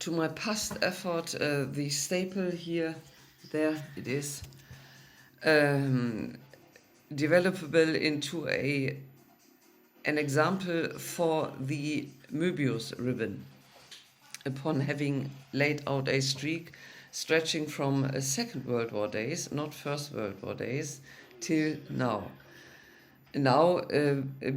to my past effort, the staple here, there it is, developable into an example for the MOEBIUS ribbon, upon having laid out a streak stretching from Second World War days, not First World War days, till now. Now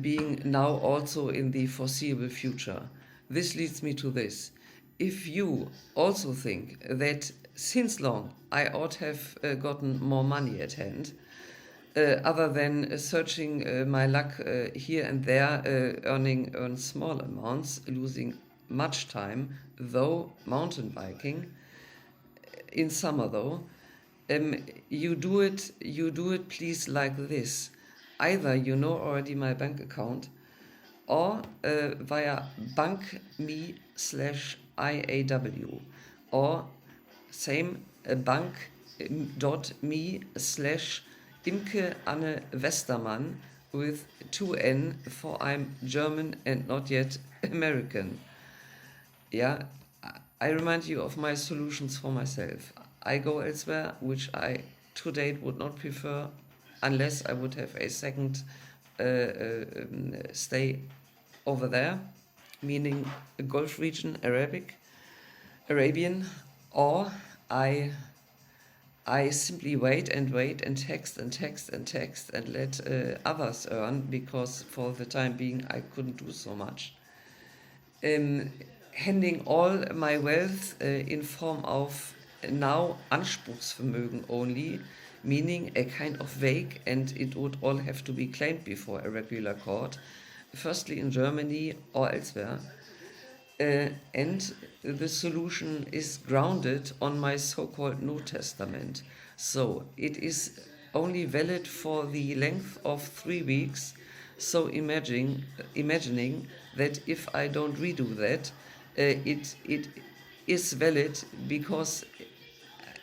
being now also in the foreseeable future. This leads me to this. If you also think that since long I ought have gotten more money at hand, other than searching my luck here and there, earn small amounts, losing much time, though mountain biking, in summer though, you do it please like this. Either you know already my bank account, or via bank.me/IAW, or same bank.me/Imke Anne Westermann with 2N, for I'm German and not yet American. Yeah, I remind you of my solutions for myself. I go elsewhere, which I to date would not prefer unless I would have a second stay over there, meaning a Gulf region, Arabian, or I simply wait and text and let others earn, because for the time being I couldn't do so much. Handing all my wealth in form of now Anspruchsvermögen only, meaning a kind of vague, and it would all have to be claimed before a regular court, firstly in Germany or elsewhere. And the solution is grounded on my so-called No Testament. So it is only valid for the length of 3 weeks. So imagining that if I don't redo that, it is valid, because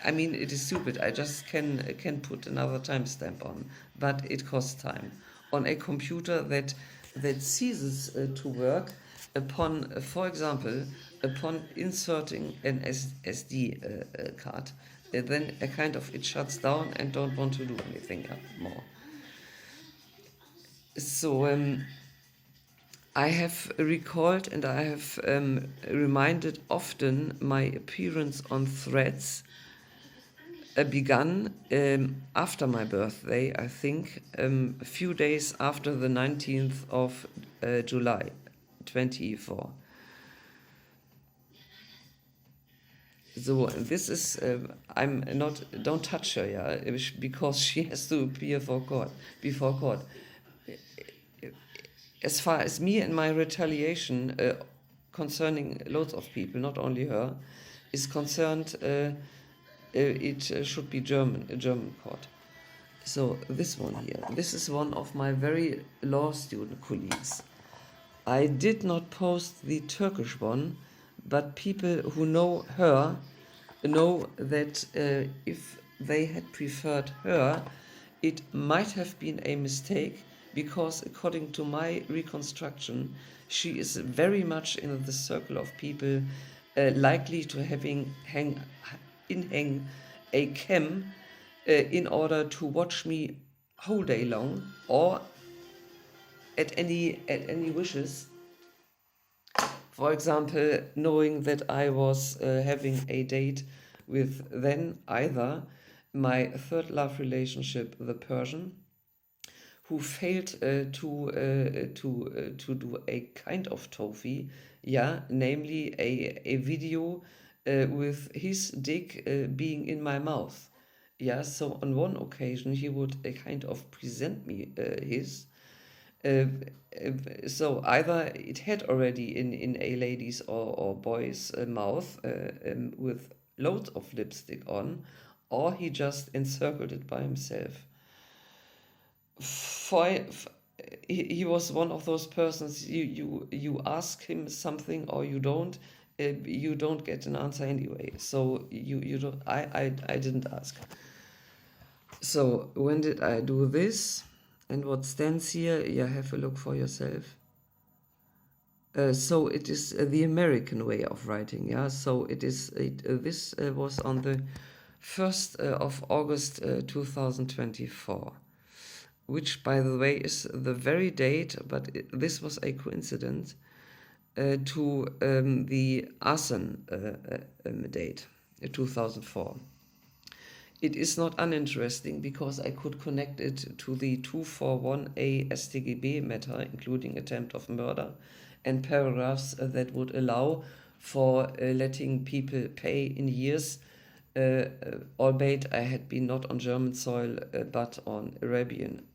I mean, it is stupid. I just can put another timestamp on, but it costs time on a computer that ceases to work upon, for example, upon inserting an SD card. Then a kind of it shuts down and don't want to do anything more. So I have recalled and I have reminded often my appearance on Threads. Begun after my birthday, I think, a few days after the 19th of July 24. So this is, I'm not, don't touch her, yeah, because she has to appear before court. As far as me and my retaliation concerning loads of people, not only her, is concerned, it should be a German court. So this one here, this is one of my very law student colleagues. I did not post the Turkish one, but people who know her know that if they had preferred her, it might have been a mistake, because according to my reconstruction, she is very much in the circle of people likely to hang a cam in order to watch me whole day long, or at any wishes. For example, knowing that I was having a date with then either my third love relationship, the Persian, who failed to do a kind of tofi, yeah, namely a video with his dick being in my mouth. Yeah, so on one occasion he would kind of present me his. So either it had already in a lady's or boy's mouth with loads of lipstick on, or he just encircled it by himself. He was one of those persons, you ask him something or you don't get an answer anyway. So you don't. I didn't ask. So when did I do this, and what stands here? Yeah, have a look for yourself. So it is the American way of writing, yeah. So this was on the 1st of August 2024, which, by the way, is the very date, but this was a coincidence to the Asen date, 2004. It is not uninteresting because I could connect it to the 241a StGB matter, including attempt of murder, and paragraphs that would allow for letting people pay in years, albeit I had been not on German soil but on Arabian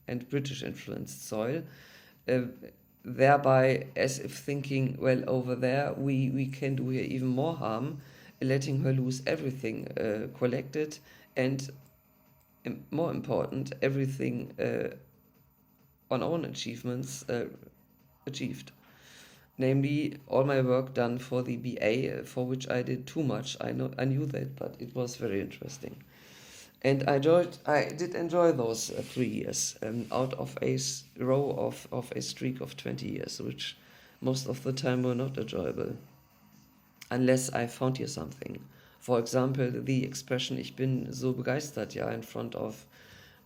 and British influenced soil, thereby as if thinking, well, over there we can do here even more harm, letting her lose everything collected, and more important, everything on own achievements achieved. Namely, all my work done for the BA, for which I did too much. I knew that, but it was very interesting. And I did enjoy those 3 years out of a row of a streak of 20 years, which most of the time were not enjoyable. Unless I found here something. For example, the expression "Ich bin so begeistert," ja, in front of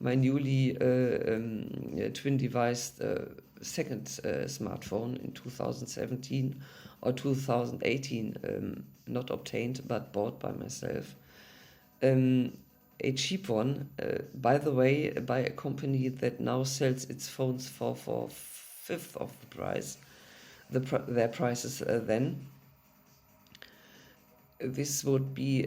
my newly twin-deviced second smartphone in 2017 or 2018, not obtained but bought by myself. A cheap one, by the way, by a company that now sells its phones for fifth of the price, their prices then. This would be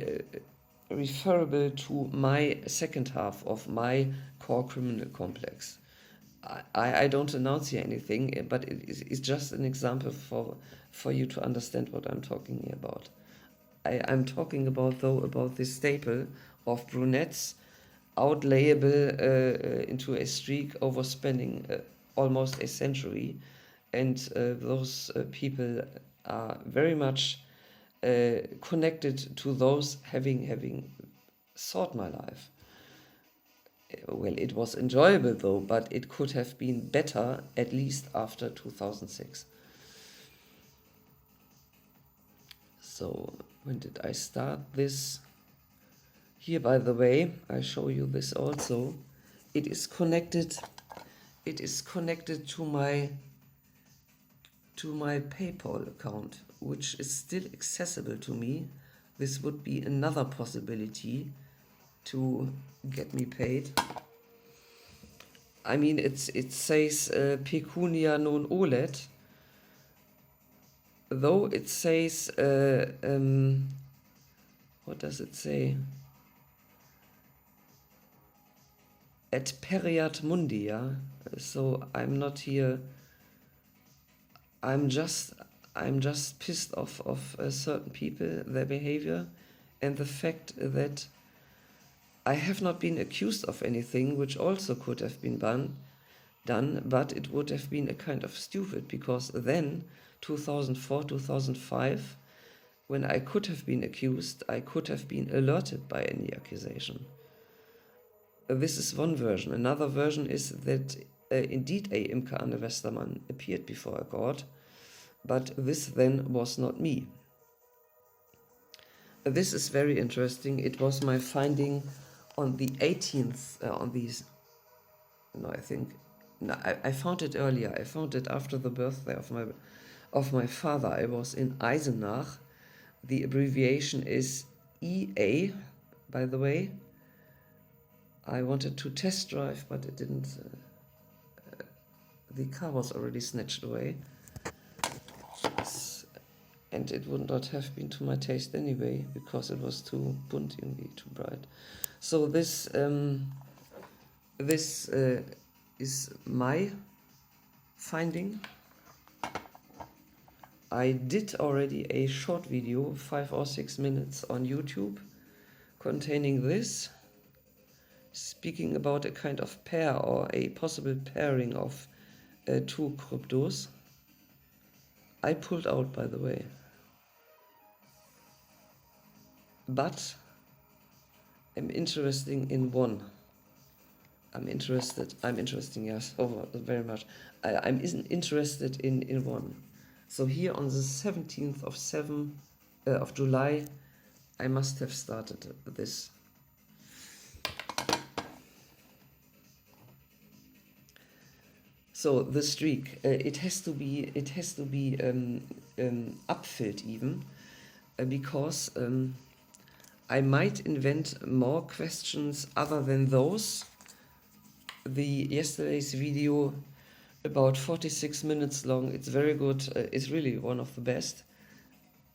referable to my second half of my core criminal complex. I don't announce here anything, but it's just an example for you to understand what I'm talking here about. I'm talking about, though, about this staple of brunettes, outlayable into a streak over spanning almost a century, and those people are very much connected to those having sought my life. Well, it was enjoyable though, but it could have been better, at least after 2006. So when did I start this? Here, by the way, I show you this also. It is connected to my PayPal account, which is still accessible to me. This would be another possibility to get me paid. I mean, it says pecunia non olet, though it says what does it say? Et periat mundi, yeah? So I'm not here. I'm just pissed off of certain people, their behavior, and the fact that I have not been accused of anything, which also could have been done, but it would have been a kind of stupid, because then 2004, 2005, when I could have been accused, I could have been alerted by any accusation. This is one version. Another version is that indeed a Imke Anne Westermann appeared before a court, but this then was not me. This is very interesting. It was my finding on the 18th, I found it earlier. I found it after the birthday of my father. I was in Eisenach. The abbreviation is EA, by the way. I wanted to test drive, but it didn't. The car was already snatched away. And it would not have been to my taste anyway, because it was too bunt, too bright. So this is my finding. I did already a short video, 5 or 6 minutes, on YouTube, containing this, speaking about a kind of pair or a possible pairing of two cryptos. I pulled out, by the way. But I'm interested in one. I'm interested, yes, very much. I'm interested in one. So here on the 17th of July, I must have started this. So the streak, it has to be upfilled even, because I might invent more questions other than those. Yesterday's video, about 46 minutes long, it's very good. It's really one of the best.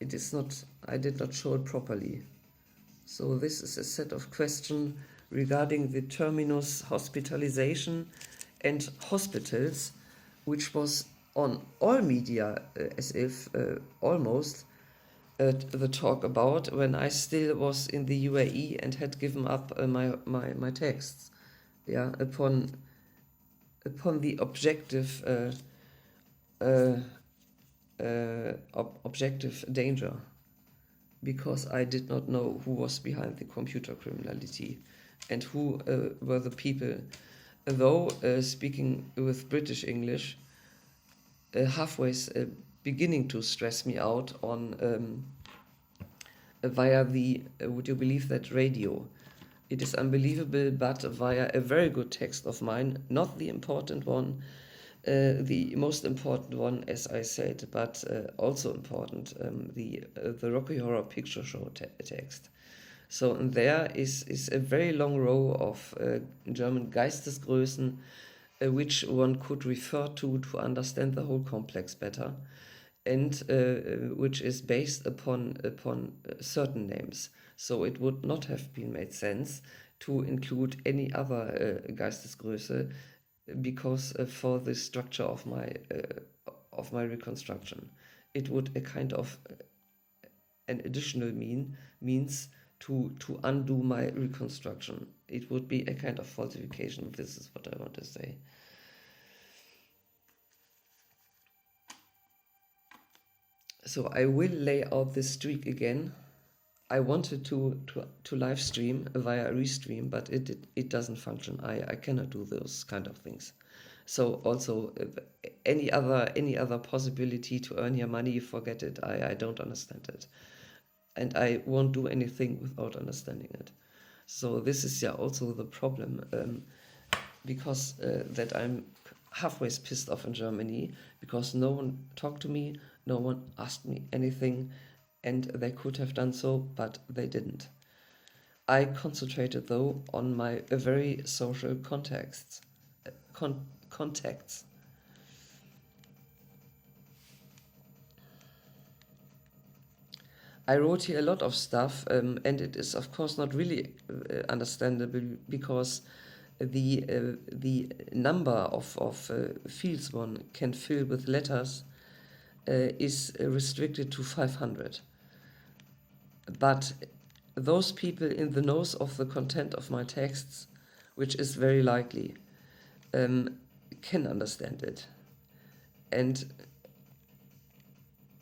It is not, I did not show it properly. So this is a set of questions regarding the terminus hospitalization and hospitals, which was on all media, as if almost the talk about when I still was in the UAE and had given up my texts, yeah, upon the objective objective danger, because I did not know who was behind the computer criminality and who were the people. Though speaking with British English, halfway beginning to stress me out on via the, would you believe that, radio. It is unbelievable, but via a very good text of mine, not the important one, the most important one, as I said, but also important, the Rocky Horror Picture Show text. So there is a very long row of German Geistesgrößen, which one could refer to understand the whole complex better, and which is based upon certain names. So it would not have been made sense to include any other Geistesgröße, because for the structure of my reconstruction, it would a kind of an additional means to undo my reconstruction. It would be a kind of falsification. This is what I want to say. So I will lay out this streak again. I wanted to live stream via Restream, but it doesn't function. I cannot do those kind of things. So also any other possibility to earn your money, forget it. I don't understand it, and I won't do anything without understanding it. So this is also the problem, because that I'm halfway pissed off in Germany, because no one talked to me, no one asked me anything, and they could have done so, but they didn't. I concentrated though on my very social contacts. I wrote here a lot of stuff, and it is of course not really understandable, because the number of fields one can fill with letters is restricted to 500. But those people in the nose of the content of my texts, which is very likely, can understand it. And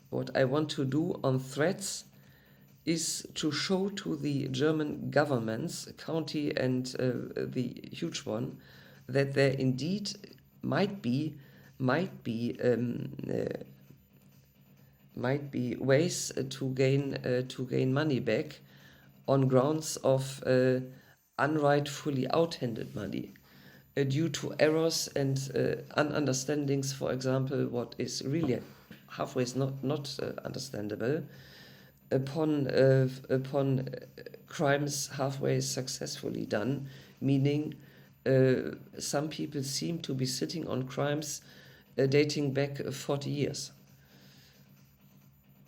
what I want to do on threads is to show to the German governments, county and the huge one, that there indeed might be ways to gain money back on grounds of unrightfully outhanded money, due to errors and ununderstandings. For example, what is really halfway not understandable, upon crimes halfway successfully done, meaning some people seem to be sitting on crimes dating back 40 years.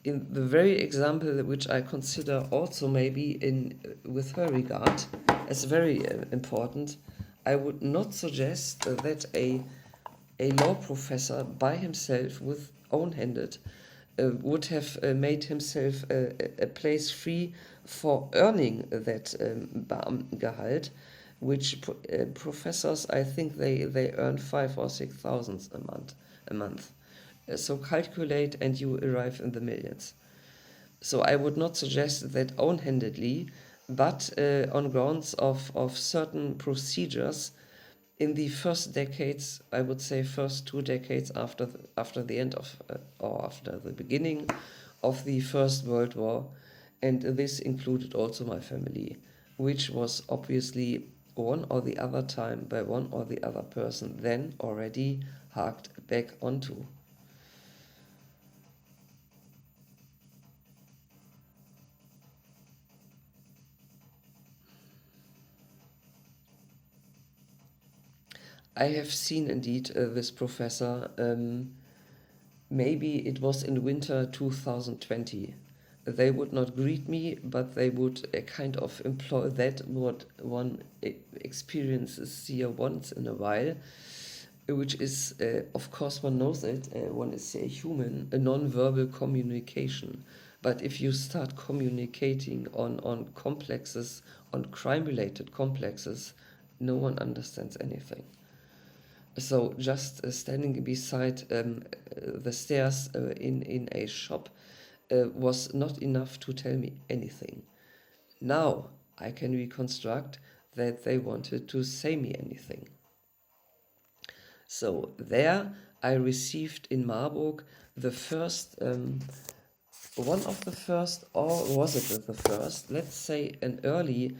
In the very example which I consider also maybe with her regard as very important, I would not suggest that a law professor by himself, with own-handed, would have made himself a place free for earning that Beamtengehalt, which professors, I think they earn 5,000 or 6,000 a month. So calculate and you arrive in the millions. So I would not suggest that own-handedly, but on grounds of certain procedures in the first decades, I would say first 2 decades after the end of or after the beginning of the First World War, and this included also my family, which was obviously one or the other time by one or the other person then already harked back onto. I have seen indeed this professor. Maybe it was in winter 2020. They would not greet me, but they would kind of employ that what one experiences here once in a while, which is, of course, one knows it, one is a human, a non-verbal communication. But if you start communicating on complexes, on crime-related complexes, no one understands anything. So just standing beside the stairs in a shop was not enough to tell me anything. Now I can reconstruct that they wanted to say me anything. So there I received in Marburg the first, one of the first, or was it the first? Let's say an early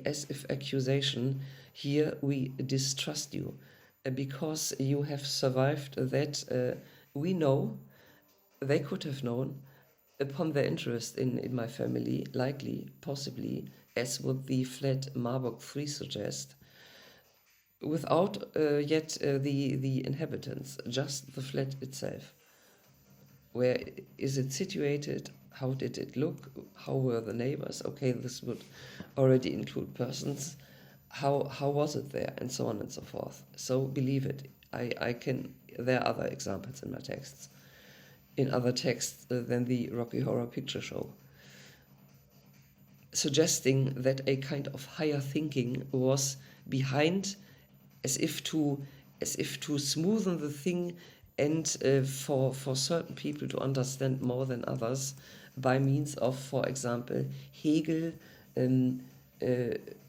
as if accusation. Here we distrust you because you have survived that. We know they could have known upon their interest in my family, likely, possibly, as would the flat Marburg 3 suggest, without yet the inhabitants, just the flat itself. Where is it situated? How did it look? How were the neighbors? Okay, this would already include persons. How was it there? And so on and so forth. So believe it. I can. There are other examples in my texts. In other texts than the Rocky Horror Picture Show, suggesting that a kind of higher thinking was behind, as if to smoothen the thing and for certain people to understand more than others by means of, for example, Hegel,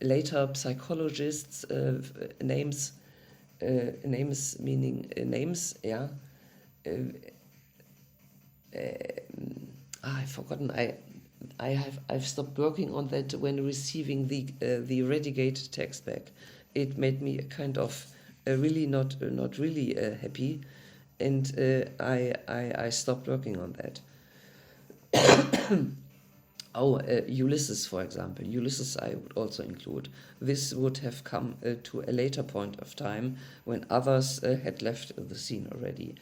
later psychologists, names meaning names, yeah. I've forgotten. I've stopped working on that when receiving the redigated text back. It made me kind of really not really happy, and I stopped working on that. Ulysses, for example. Ulysses I would also include. This would have come to a later point of time when others had left the scene already.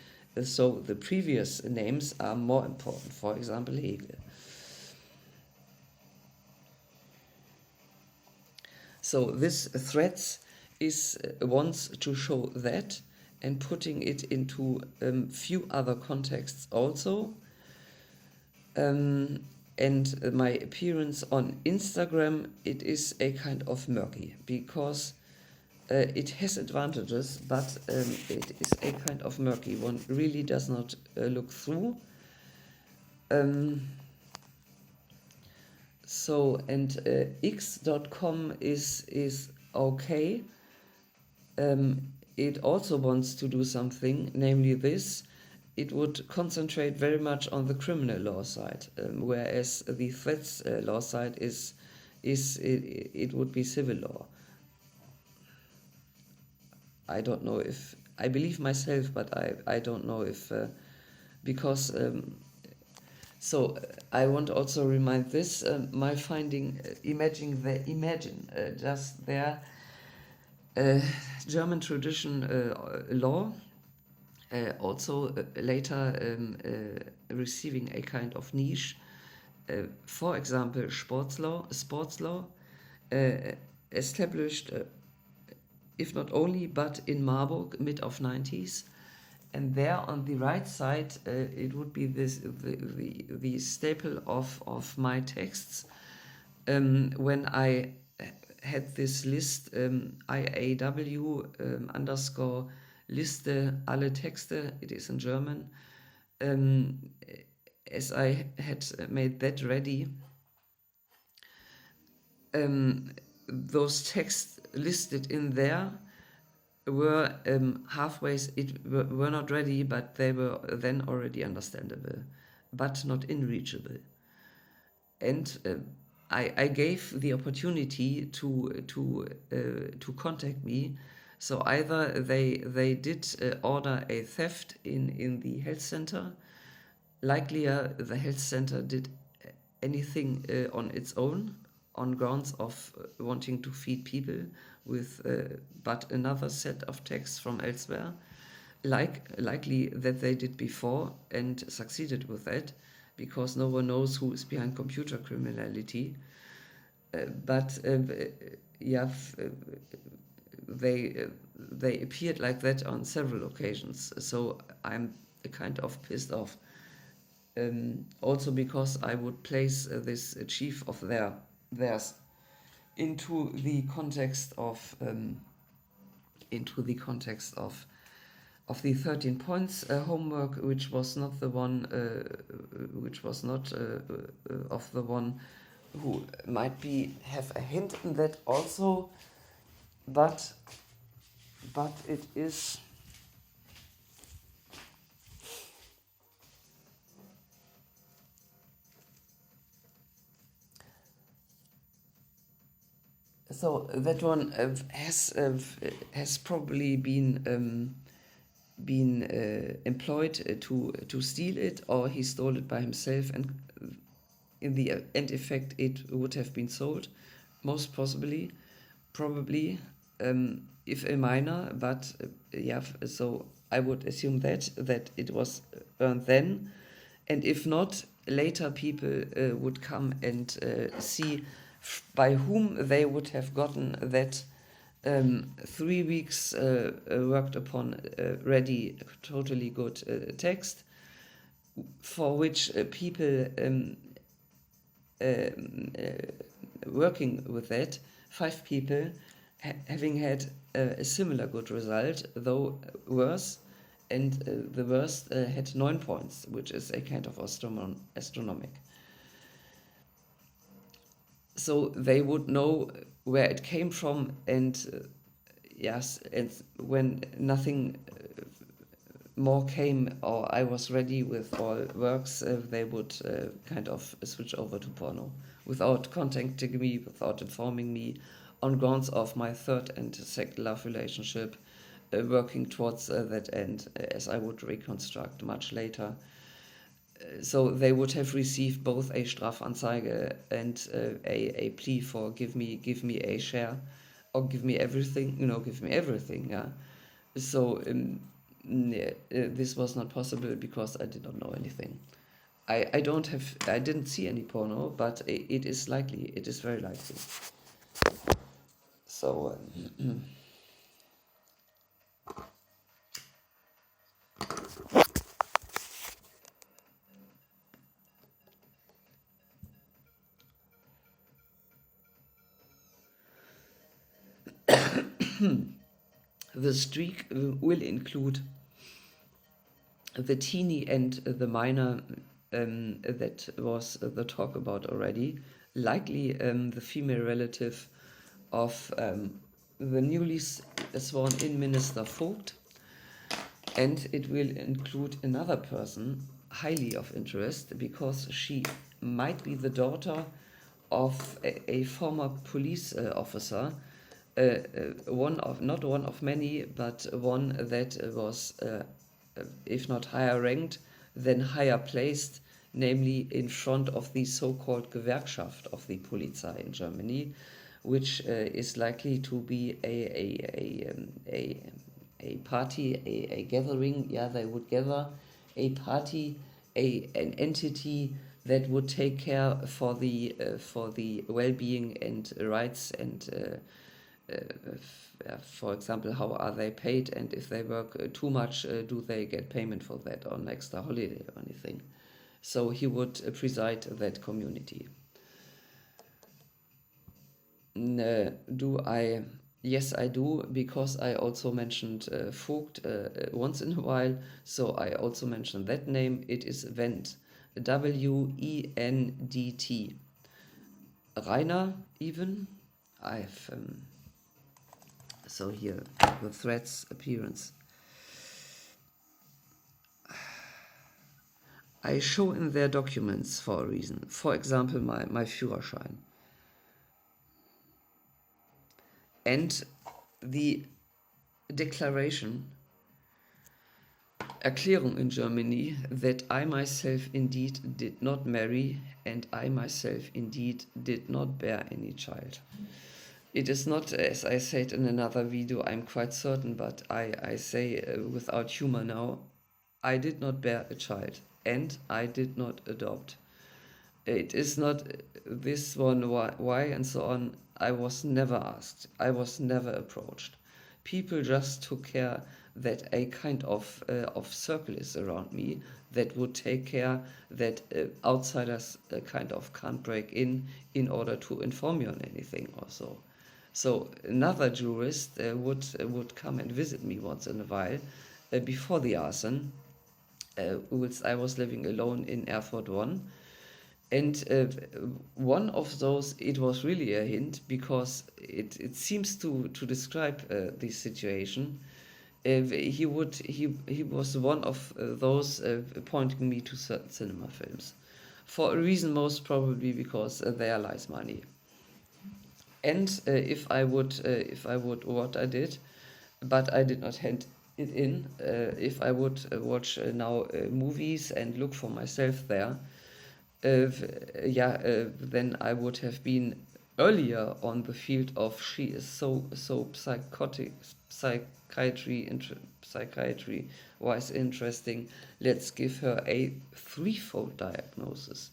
So the previous names are more important, for example, Hegel. So this threads is wants to show that and putting it into few other contexts also. And my appearance on Instagram, it is a kind of murky because it has advantages, but it is a kind of murky. One really does not look through. So, and x.com is okay. It also wants to do something, namely this. It would concentrate very much on the criminal law side, whereas the threats law side it would be civil law. I don't know if I believe myself, but I don't know if because so I want to also remind this my finding imagine just their German tradition law also later receiving a kind of niche. For example, sports law established if not only, but in Marburg, mid of 90s. And there on the right side, it would be this the staple of my texts. When I had this list, IAW underscore Liste alle Texte, it is in German. As I had made that ready, those texts listed in there were halfway, were not ready, but they were then already understandable, but not unreachable. And I gave the opportunity to contact me. So either they did order a theft in the health center. Likelier, the health center did anything on its own, on grounds of wanting to feed people with but another set of texts from elsewhere. Likely that they did before and succeeded with that, because no one knows who is behind computer criminality. They appeared like that on several occasions. So I'm kind of pissed off. Also because I would place this chief of theirs into the context of the 13 points homework, which was not the one, of the one who might have a hint in that also, but it is. So that one has probably been employed to steal it, or he stole it by himself, and in the end effect it would have been sold, most possibly, probably, if a minor, but so I would assume that it was earned then, and if not, later people would come and see by whom they would have gotten that 3 weeks worked upon ready, totally good text, for which people working with that, 5 people having had a similar good result, though worse, and the worst had 9 points, which is a kind of astronomic. So they would know where it came from, and yes, and when nothing more came, or I was ready with all works, they would kind of switch over to porno without contacting me, without informing me, on grounds of my third and second love relationship, working towards that end, as I would reconstruct much later. So they would have received both a Strafanzeige and a plea for give me a share, or give me everything, give me everything, yeah. So this was not possible because I did not know anything. I didn't see any porno, but it is very likely. So the streak will include the teeny and the minor that was the talk about already. Likely the female relative of the newly sworn in Minister Vogt. And it will include another person, highly of interest, because she might be the daughter of a former police officer, not one of many, but one that was, if not higher ranked, then higher placed, namely in front of the so-called Gewerkschaft of the Polizei in Germany, which is likely to be a party, a gathering. Yeah, they would gather a party, an entity that would take care for the well-being and rights, and for example, how are they paid, and if they work too much, do they get payment for that, or an extra holiday or anything. So he would preside that community. Do I? Yes, I do, because I also mentioned Vogt once in a while, so I also mentioned that name. It is Wendt, W-E-N-D-T. Rainer, even. I've So here, the thread's appearance. I show in their documents for a reason. For example, my Führerschein. And the declaration, Erklärung in Germany, that I myself indeed did not marry and I myself indeed did not bear any child. It is not, as I said in another video, I'm quite certain, but I say without humor now, I did not bear a child and I did not adopt. It is not this one, why and so on. I was never asked. I was never approached. People just took care that a kind of circle is around me that would take care that outsiders kind of can't break in order to inform me on anything or so. So another jurist would come and visit me once in a while before the arson, whilst I was living alone in Erfurt 1. And one of those, it was really a hint because it seems to describe the situation. He was one of those pointing me to certain cinema films, for a reason most probably because there lies money. And if I would what I did, but I did not hand it in. If I would watch now movies and look for myself there, then I would have been earlier on the field of she is so psychiatry wise interesting. Let's give her a threefold diagnosis.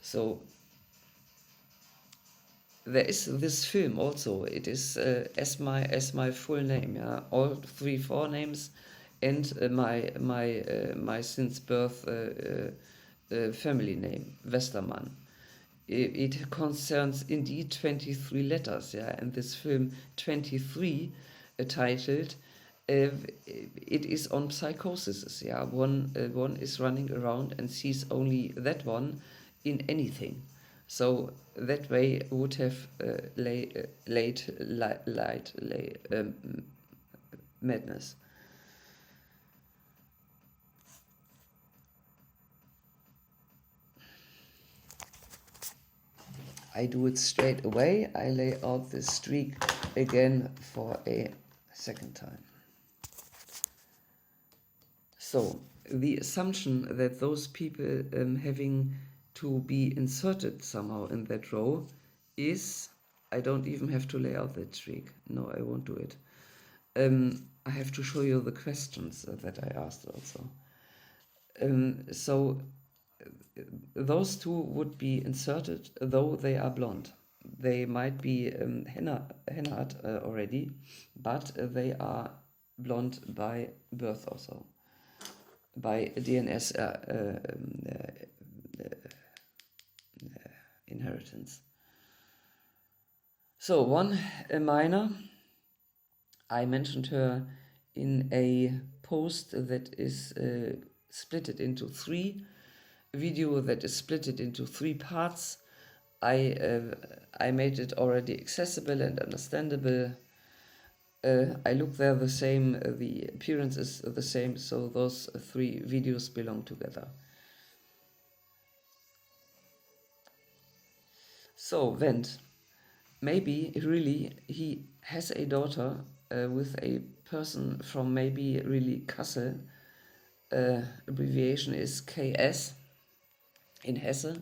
So there is this film also. It is as my full name, yeah, all 3 forenames, and my since birth family name, Westermann. It concerns indeed 23 letters, yeah, and this film 23 titled. It is on psychosis, yeah. One is running around and sees only that one in anything. So that way would have madness. I do it straight away. I lay out this streak again for a second time. So the assumption that those people having to be inserted somehow in that row is, I don't even have to lay out that streak. No, I won't do it. I have to show you the questions that I asked also. So those 2 would be inserted, though they are blonde. They might be hennaed already, but they are blonde by birth also, by DNS inheritance. So one, a minor, I mentioned her in a post that is splitted into 3, video that is splitted into 3 parts. I made it already accessible and understandable. I look there the same, the appearance is the same, so those 3 videos belong together. So Wendt, maybe really he has a daughter with a person from maybe really Kassel. Abbreviation is KS in Hesse.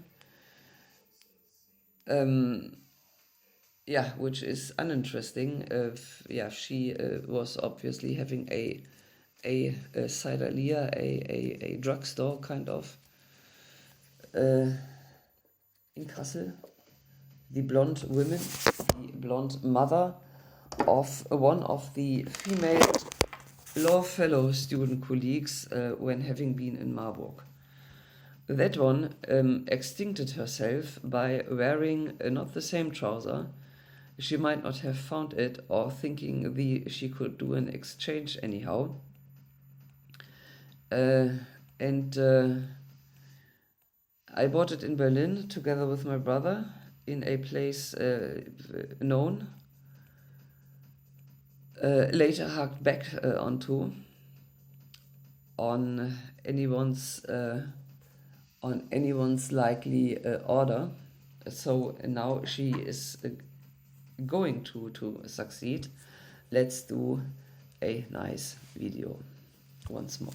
Yeah, which is uninteresting. She was obviously having a cideria, a drugstore kind of in Kassel. The blonde women, the blonde mother of one of the female law fellow student colleagues when having been in Marburg. That one extincted herself by wearing not the same trouser. She might not have found it or thinking she could do an exchange anyhow. I bought it in Berlin together with my brother in a place known. later harked back onto on anyone's likely order. So now she is going to succeed. Let's do a nice video once more.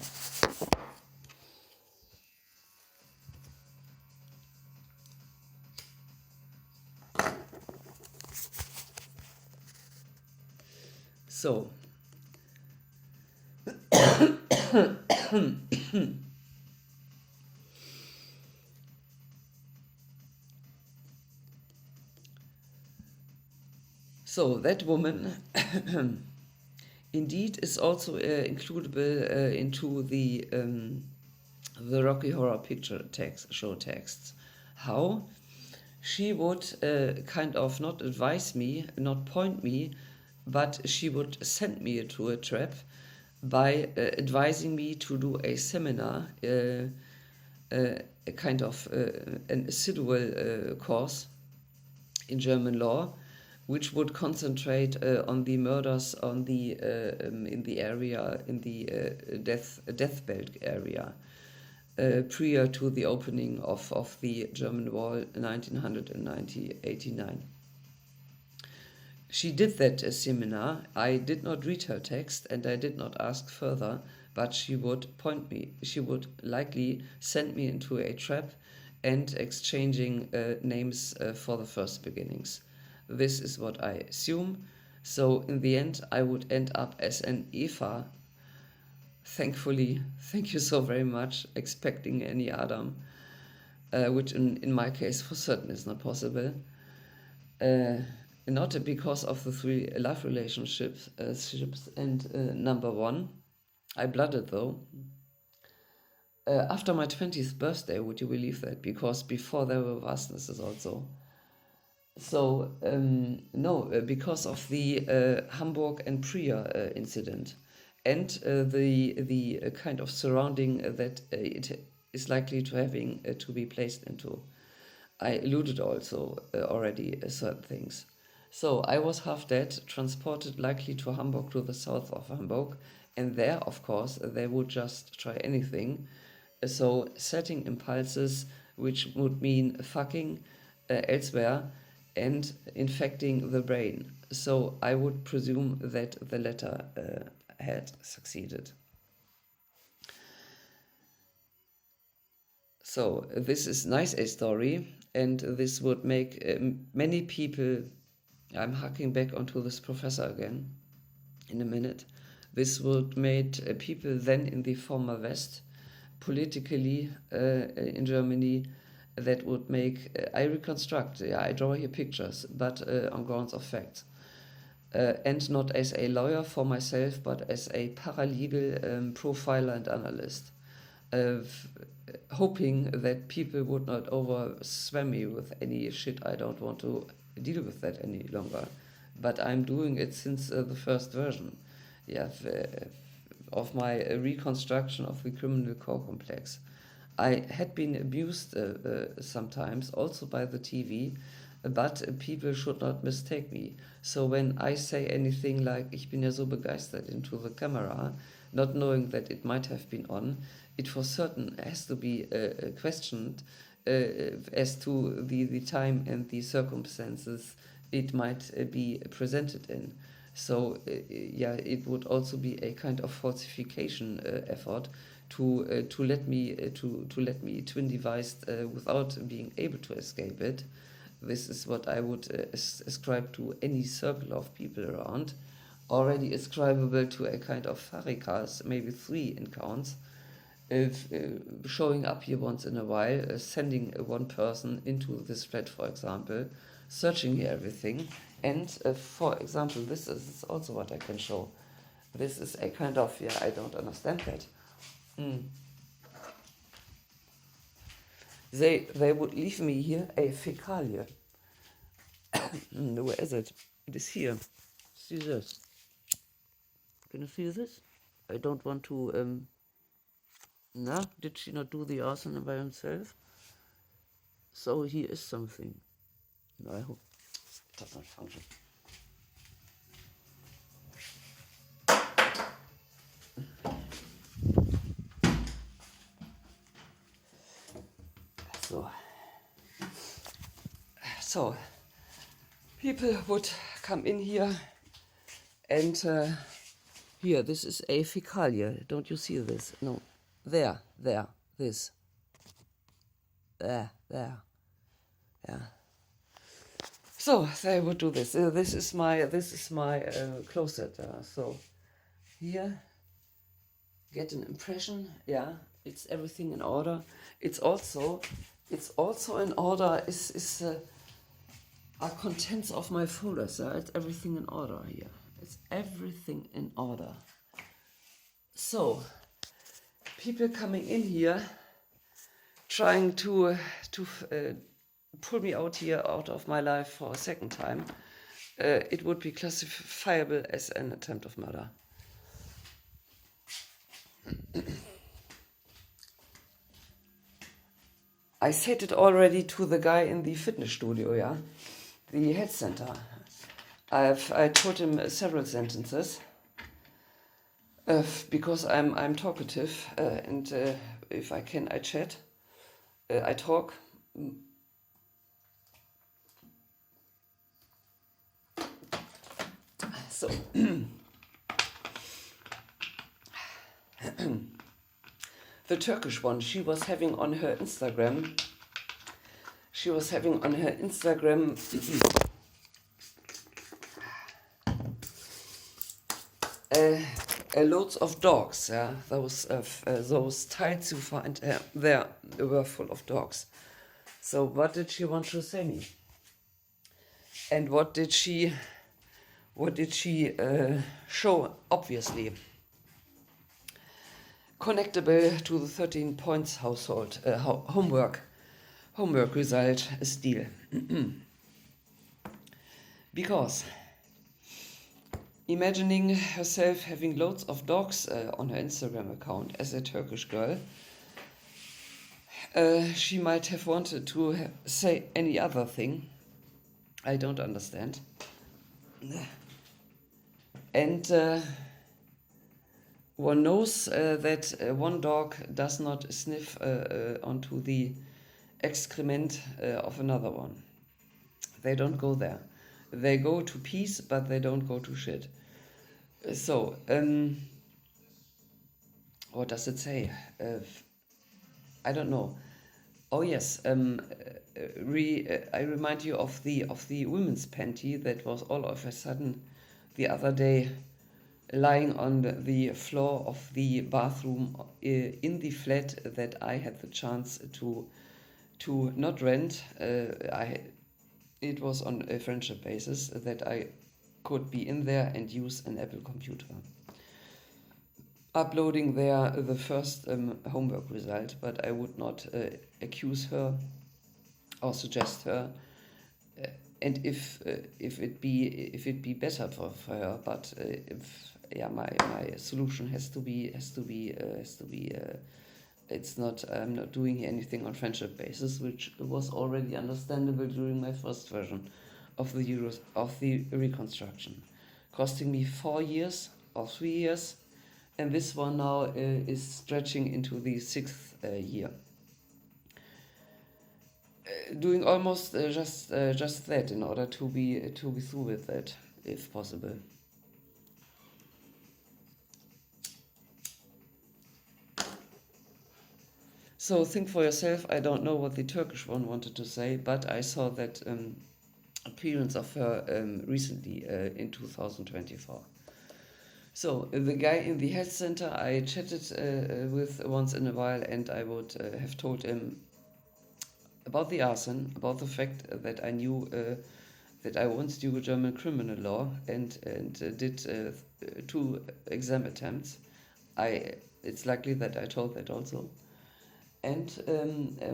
So so that woman indeed is also includable into the Rocky Horror Picture show texts. How? She would kind of not advise me, not point me, but she would send me into a trap by advising me to do a seminar, a kind of an assidual course in German law, which would concentrate on the murders on the in the area, in the death belt area, prior to the opening of the German Wall in 1989. She did that seminar. I did not read her text and I did not ask further, but she would point me. She would likely send me into a trap and exchanging names for the first beginnings. This is what I assume. So in the end, I would end up as an Eva. Thankfully, thank you so very much, expecting any Adam, which in my case for certain is not possible. Not because of the 3 love relationships, and number 1, I blooded though. After my 20th birthday, would you believe that? Because before there were vastnesses also. So, no, because of the Hamburg and Priya incident and the kind of surrounding that it is likely to having to be placed into. I alluded also already certain things. So I was half dead, transported likely to Hamburg, to the south of Hamburg, and there, of course, they would just try anything. So setting impulses, which would mean fucking elsewhere and infecting the brain. So I would presume that the latter had succeeded. So this is nice a story, and this would make many people. I'm harking back onto this professor again in a minute. This would make people then in the former West, politically in Germany, that would make, I reconstruct, I draw here pictures, but on grounds of facts. And not as a lawyer for myself, but as a paralegal profiler and analyst. Hoping that people would not overswam me with any shit. I don't want to deal with that any longer, but I'm doing it since the first version, of my reconstruction of the criminal core complex. I had been abused sometimes, also by the TV, but people should not mistake me. So when I say anything like "Ich bin ja so begeistert" into the camera, not knowing that it might have been on, it for certain has to be questioned as to the time and the circumstances it might be presented in. So it would also be a kind of falsification effort to let me twin devised without being able to escape it. This is what I would ascribe to any circle of people around, already ascribable to a kind of farikas, maybe 3 in counts, showing up here once in a while, sending one person into this thread, for example, searching here everything, and for example, this is also what I can show. This is a kind of, I don't understand that. They would leave me here a fecalia. Where is it? It is here. See this? Can you see this? I don't want to. No, did she not do the arson by himself? So here is something. No, I hope it does not function. So people would come in here and here, this is a fecalia. Don't you see this? No, there, this, there, yeah. So they would do this. This is my closet. So here, get an impression. Yeah, it's everything in order. It's also in order. Are contents of my folders. It's everything in order here. It's everything in order. So people coming in here, trying to pull me out of my life for a second time, it would be classifiable as an attempt of murder. I said it already to the guy in the fitness studio, yeah, the health center. I told him several sentences because I'm talkative and if I can, I chat, I talk. So the Turkish one, she was having on her Instagram. Loads of dogs. Yeah, those tiles you find there were full of dogs. So what did she want to say me? And what did she show? Obviously, connectable to the 13 points household homework result style. Because imagining herself having loads of dogs on her Instagram account as a Turkish girl, she might have wanted to say any other thing. I don't understand. And one knows that one dog does not sniff onto the excrement of another one. They don't go there. They go to peace, but they don't go to shit. So, what does it say? I don't know. Oh yes, I remind you of the women's panty that was all of a sudden the other day lying on the floor of the bathroom in the flat that I had the chance to not rent. It was on a friendship basis that I could be in there and use an Apple computer. Uploading there the first homework result, but I would not accuse her or suggest her. And if it be better for her, but my solution has to be it's not, I'm not doing anything on friendship basis, which was already understandable during my first version of the reconstruction, costing me 4 years or 3 years, and this one now is stretching into the 6th year. Doing almost just that in order to be through with that, if possible. So think for yourself. I don't know what the Turkish one wanted to say, but I saw that appearance of her recently in 2024. So the guy in the health center I chatted with once in a while, and I would have told him about the arson, about the fact that I knew that I once knew German criminal law and did 2 exam attempts. It's likely that I told that also. And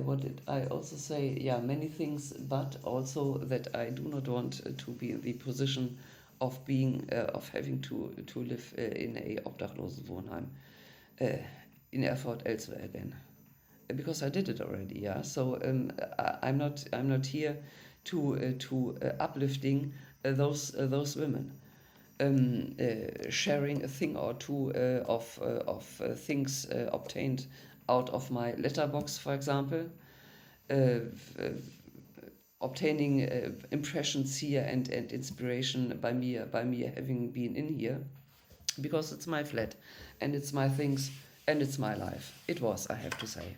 what did I also say? Yeah, many things, but also that I do not want to be in the position of having to live in a Obdachlosenwohnheim in Erfurt elsewhere again, because I did it already. Yeah, so I'm not here to uplifting those women. Sharing a thing or two of things obtained out of my letterbox, for example, uh, obtaining impressions here and inspiration by me having been in here, because it's my flat and it's my things and it's my life. It was, I have to say.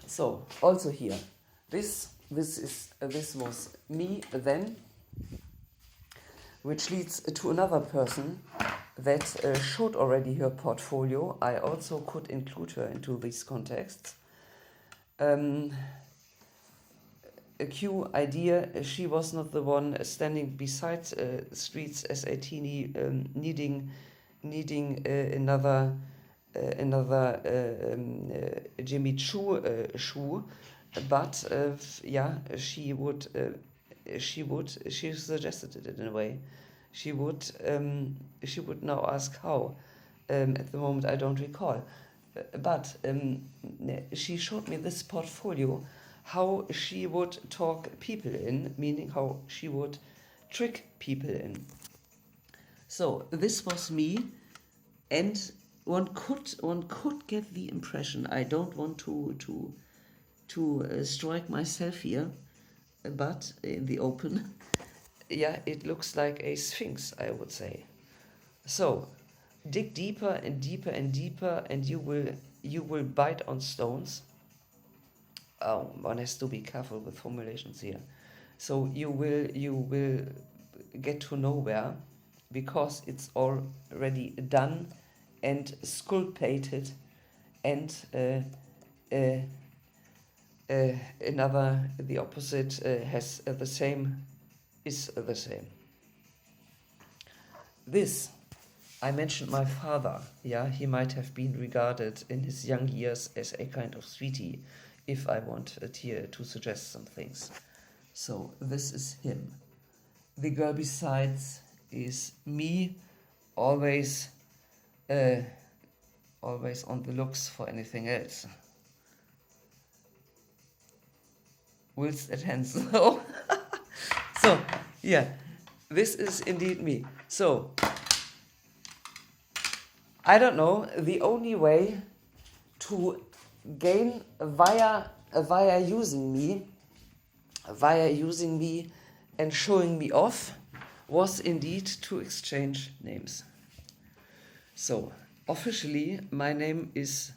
So also here, this was me then, which leads to another person that showed already her portfolio. I also could include her into these contexts. A Q idea, she was not the one standing beside streets as a teeny, needing another Jimmy Choo shoe, but she suggested it in a way. She would now ask how. At the moment I don't recall, but she showed me this portfolio, how she would talk people in, meaning how she would trick people in. So this was me, and one could get the impression, I don't want to strike myself here, but in the open, yeah, it looks like a sphinx, I would say. So dig deeper and deeper and deeper, and you will bite on stones. Oh, one has to be careful with formulations here. So you will get to nowhere, because it's already done and sculpted, and the opposite has the same, is the same. This, I mentioned my father. Yeah, he might have been regarded in his young years as a kind of sweetie, if I wanted here to suggest some things. So this is him. The girl besides is me, always on the looks for anything else. Whilst at hands though. So yeah, this is indeed me. So I don't know, the only way to gain via using me and showing me off was indeed to exchange names. So officially my name is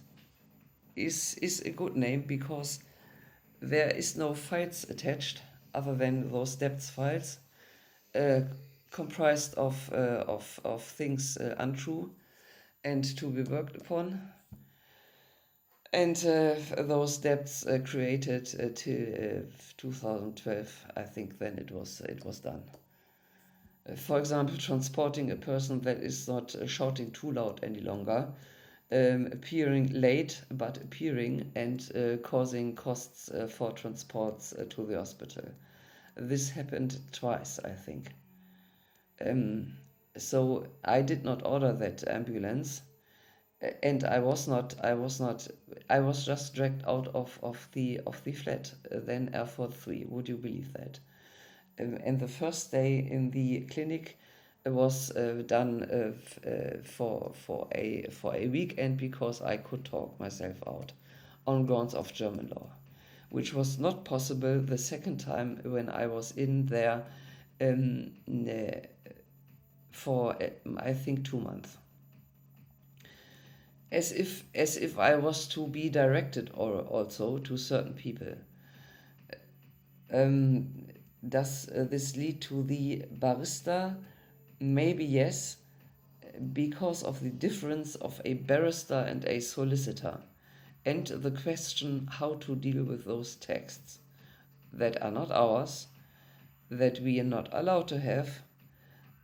a good name, because there is no files attached other than those depth files comprised of things untrue and to be worked upon. And those depths created till 2012, I think. Then it was done. For example, transporting a person that is not shouting too loud any longer, appearing late but appearing, and causing costs for transports to the hospital. This happened twice, I think. So I did not order that ambulance. And I was just dragged out of the flat, then Airport 3. Would you believe that? And the first day in the clinic was done for a weekend, because I could talk myself out on grounds of German law, which was not possible the second time when I was in there for I think 2 months. As if I was to be directed or also to certain people. Does this lead to the barrister? Maybe yes, because of the difference of a barrister and a solicitor, and the question how to deal with those texts that are not ours, that we are not allowed to have,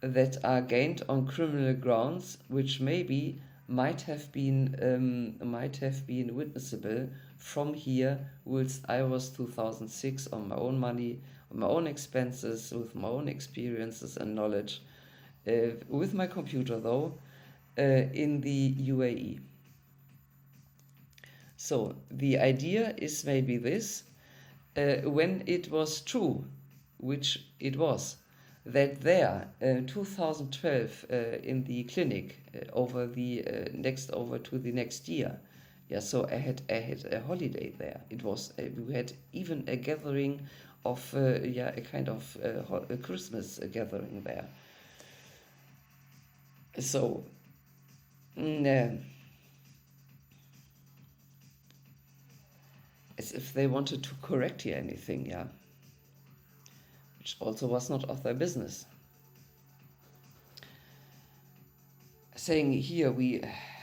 that are gained on criminal grounds, which maybe might have been witnessable from here, whilst I was 2006 on my own money, on my own expenses, with my own experiences and knowledge, with my computer though, in the UAE. So the idea is maybe this, when it was true, which it was, that there, 2012, in the clinic, over to the next year, Yeah, so I had a holiday there. It was we had even a gathering of a kind of a Christmas gathering there. So as if they wanted to correct here anything, yeah, which also was not of their business. Saying here,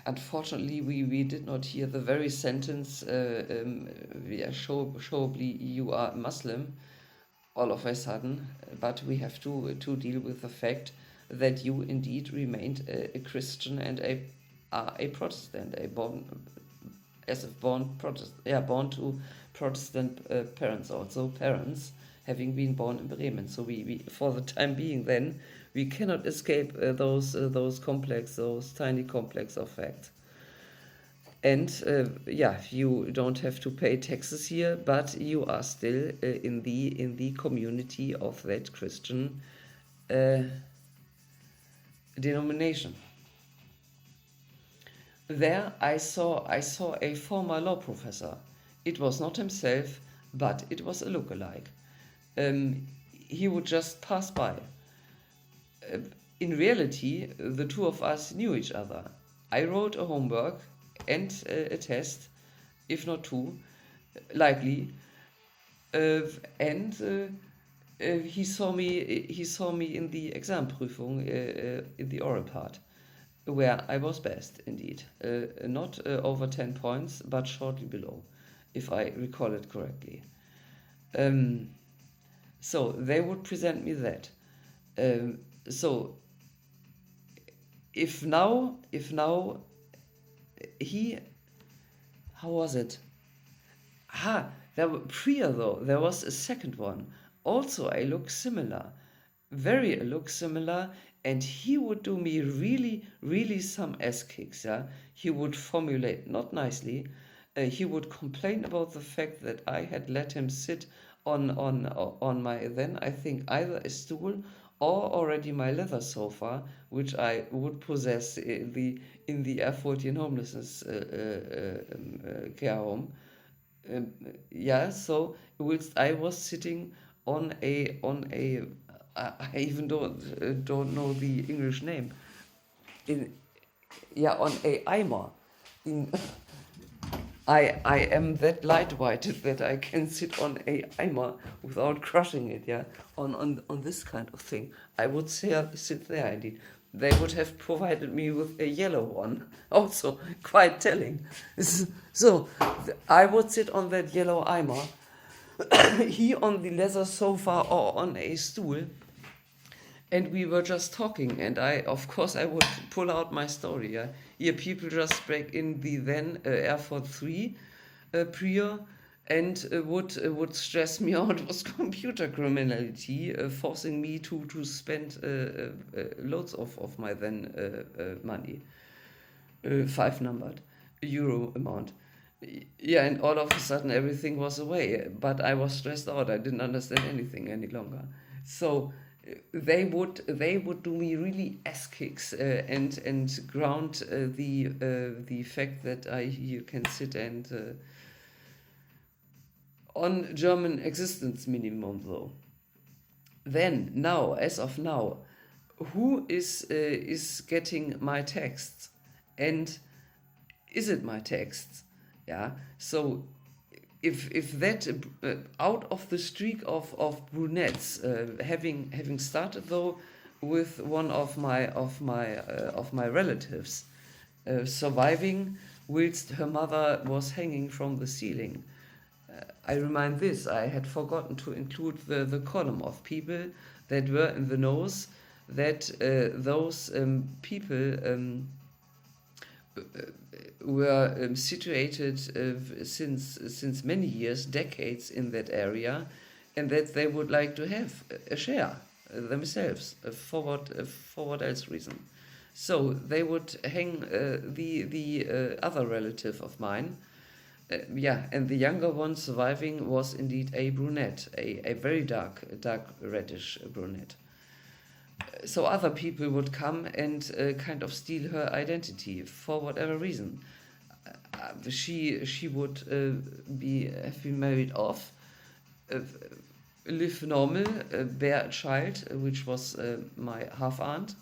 unfortunately we did not hear the very sentence, surely you are Muslim, all of a sudden, but we have to deal with the fact that you indeed remained a Christian and a Protestant, born to Protestant parents, also parents having been born in Bremen. So we for the time being then, we cannot escape those tiny complex of facts. And you don't have to pay taxes here, but you are still in the community of that Christian denomination. There I saw a former law professor. It was not himself, but it was a lookalike. He would just pass by. In reality, the two of us knew each other. I wrote a homework and a test, if not two, likely, and he saw me in the Examprüfung, in the oral part, where I was best indeed, not over 10 points, but shortly below, if I recall it correctly. So they would present me that. So if now he, how was it? There was a second one. Also, I look similar, very look similar, and he would do me really some ass kicks. Yeah, he would formulate not nicely. He would complain about the fact that I had let him sit on my then I think either a stool or already my leather sofa, which I would possess in the Erfurtian homelessness care home. So whilst I was sitting on a I even don't know the English name, on a Eimer. I am that light-weighted that I can sit on a Eimer without crushing it, on this kind of thing. I would sit there indeed. They would have provided me with a yellow one, also quite telling. So I would sit on that yellow Eimer, he on the leather sofa or on a stool, and we were just talking, and I would pull out my story. Here people just break in the then Erfurt 3 prior and would stress me out with computer criminality, forcing me to spend loads of my then money, 5-numbered euro amount. And all of a sudden everything was away, but I was stressed out. I didn't understand anything any longer. So they would do me really ass kicks and ground the fact that you can sit and on German existence minimum though. Then now, as of now, who is getting my texts, and is it my texts? So if that out of the streak of brunettes, having started though with one of my relatives surviving whilst her mother was hanging from the ceiling. I remind this, I had forgotten to include the column of people that were in the nose, that those people were situated since many years, decades in that area, and that they would like to have a share themselves for what else reason. So they would hang the other relative of mine. And the younger one surviving was indeed a brunette, a very dark reddish brunette. So other people would come and kind of steal her identity for whatever reason. she would have been married off, live normal, bear a child, which was my half aunt.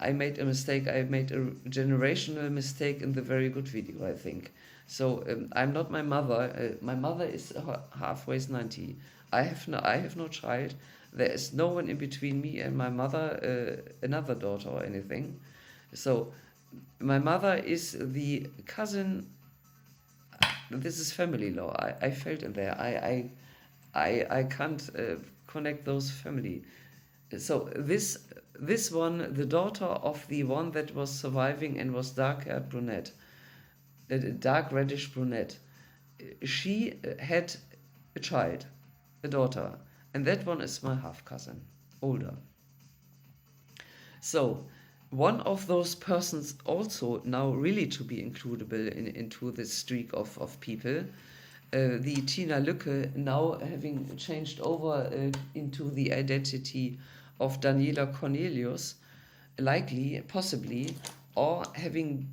I made a mistake. I made a generational mistake in the very good video, I think. So I'm not my mother. My mother is halfway 90. I have no child. There is no one in between me and my mother, another daughter or anything. So my mother is the cousin. This is family law. I felt in there. I can't connect those family. So this one, the daughter of the one that was surviving and was dark-haired brunette, dark reddish brunette, she had a child, a daughter, and that one is my half cousin, older. So one of those persons also now really to be includable into this streak of people, the Tina Lücke, now having changed over into the identity of Daniela Cornelius, likely, possibly, or having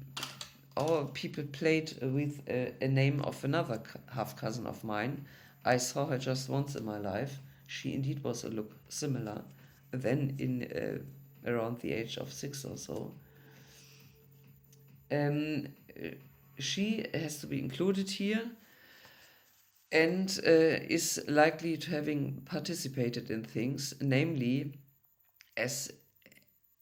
our people played with a name of another half cousin of mine. I saw her just once in my life. She indeed was a look similar. Then in around the age of 6 or so. She has to be included here and is likely to having participated in things, namely as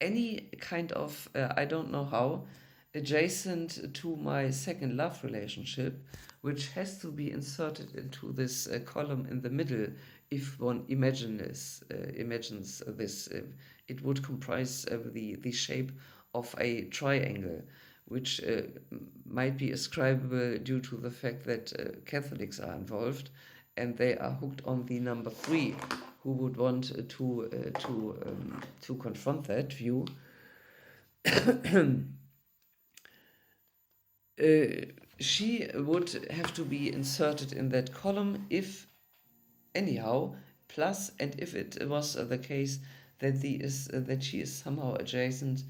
any kind of, I don't know how, adjacent to my second love relationship, which has to be inserted into this column in the middle. If one imagines this, it would comprise the shape of a triangle, which might be ascribable due to the fact that Catholics are involved, and they are hooked on the number 3, who would want to confront that view. She would have to be inserted in that column if anyhow, plus, and if it was the case that she is somehow adjacent